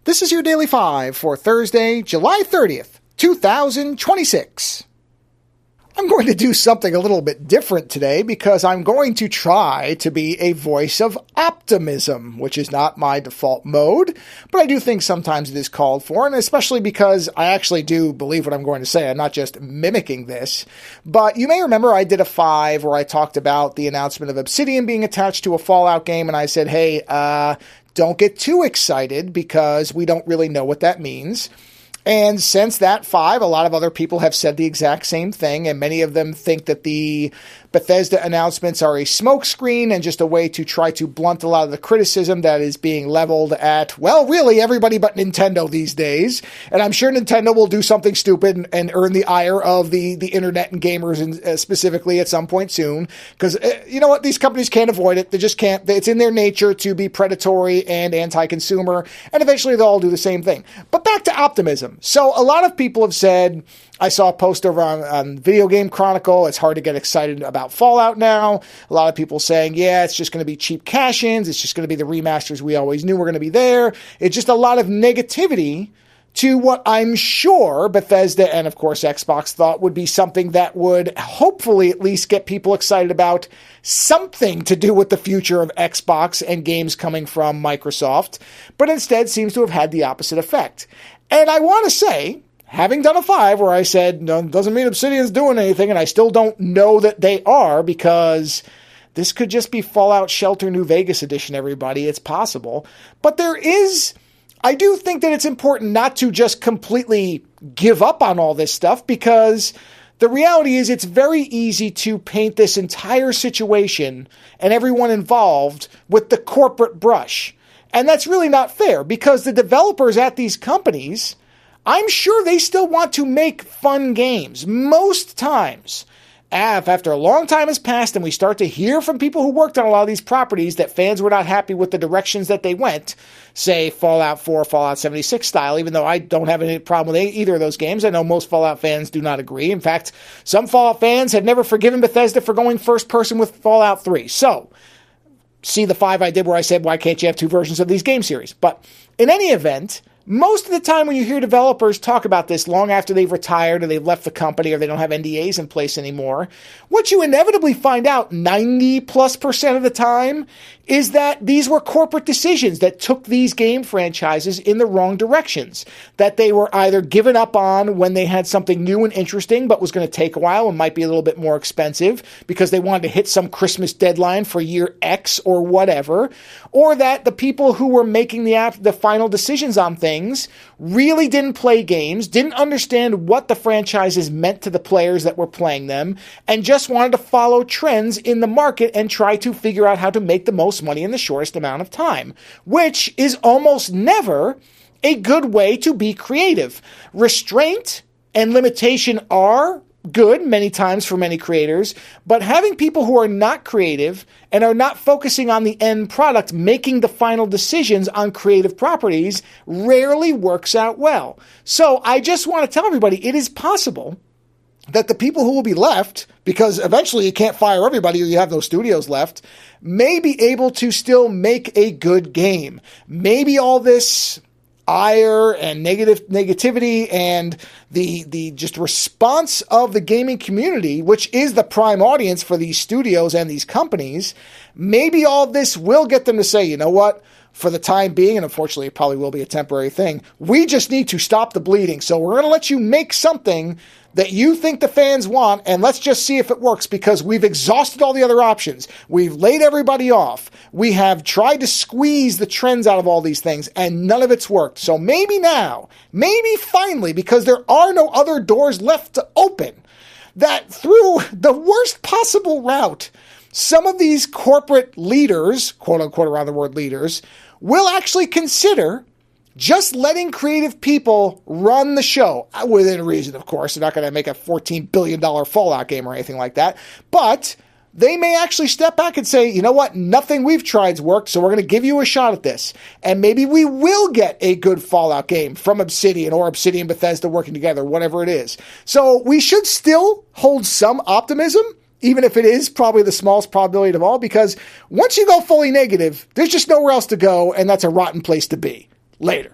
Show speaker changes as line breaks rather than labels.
This is your Daily 5 for Thursday, July 30th, 2026. I'm going to do something a little bit different today because I'm going to try to be a voice of optimism, which is not my default mode, but I do think sometimes it is called for, and especially because I actually do believe what I'm going to say. I'm not just mimicking this, but you may remember I did a 5 where I talked about the announcement of Obsidian being attached to a Fallout game, and I said, hey, don't get too excited because we don't really know what that means. And since that 5, a lot of other people have said the exact same thing, and many of them think that the Bethesda announcements are a smokescreen and just a way to try to blunt a lot of the criticism that is being leveled at, well, really everybody but Nintendo these days. And I'm sure Nintendo will do something stupid and earn the ire of the internet and gamers specifically at some point soon. Because you know what? These companies can't avoid it. They just can't. It's in their nature to be predatory and anti-consumer, and eventually they'll all do the same thing. But back to optimism. So a lot of people have said, I saw a post over on Video Game Chronicle, it's hard to get excited about Fallout now. A lot of people saying, yeah, it's just going to be cheap cash-ins. It's just going to be the remasters we always knew were going to be there. It's just a lot of negativity to what I'm sure Bethesda and, of course, Xbox thought would be something that would hopefully at least get people excited about something to do with the future of Xbox and games coming from Microsoft, but instead seems to have had the opposite effect. And I want to say, having done a 5 where I said, no, doesn't mean Obsidian's doing anything, and I still don't know that they are, because this could just be Fallout Shelter New Vegas edition, everybody. It's possible. But I do think that it's important not to just completely give up on all this stuff, because the reality is it's very easy to paint this entire situation and everyone involved with the corporate brush. And that's really not fair, because the developers at these companies, I'm sure they still want to make fun games. Most times, after a long time has passed and we start to hear from people who worked on a lot of these properties that fans were not happy with the directions that they went, say Fallout 4, Fallout 76 style, even though I don't have any problem with either of those games. I know most Fallout fans do not agree. In fact, some Fallout fans have never forgiven Bethesda for going first person with Fallout 3. So, see the 5 I did where I said, why can't you have 2 versions of these game series? But in any event, most of the time when you hear developers talk about this long after they've retired or they've left the company or they don't have NDAs in place anymore, what you inevitably find out 90+% of the time is that these were corporate decisions that took these game franchises in the wrong directions, that they were either given up on when they had something new and interesting but was going to take a while and might be a little bit more expensive because they wanted to hit some Christmas deadline for year X or whatever, or that the people who were making the final decisions on things really didn't play games, didn't understand what the franchises meant to the players that were playing them, and just wanted to follow trends in the market and try to figure out how to make the most money in the shortest amount of time, which is almost never a good way to be creative. Restraint and limitation are good many times for many creators, but having people who are not creative and are not focusing on the end product making the final decisions on creative properties rarely works out well. So I just want to tell everybody it is possible that the people who will be left, because eventually you can't fire everybody or you have no studios left, may be able to still make a good game. Maybe all this ire and negativity and the just response of the gaming community, which is the prime audience for these studios and these companies, maybe all this will get them to say, you know what? For the time being, and unfortunately it probably will be a temporary thing, we just need to stop the bleeding. So we're going to let you make something that you think the fans want, and let's just see if it works, because we've exhausted all the other options. We've laid everybody off. We have tried to squeeze the trends out of all these things, and none of it's worked. So maybe now, maybe finally, because there are no other doors left to open, that through the worst possible route, some of these corporate leaders, quote unquote around the word leaders, will actually consider just letting creative people run the show, within reason, of course. They're not going to make a $14 billion Fallout game or anything like that, but they may actually step back and say, you know what, nothing we've tried's worked, so we're going to give you a shot at this. And maybe we will get a good Fallout game from Obsidian or Obsidian Bethesda working together, whatever it is. So we should still hold some optimism, even if it is probably the smallest probability of all, because once you go fully negative, there's just nowhere else to go, and that's a rotten place to be. Later.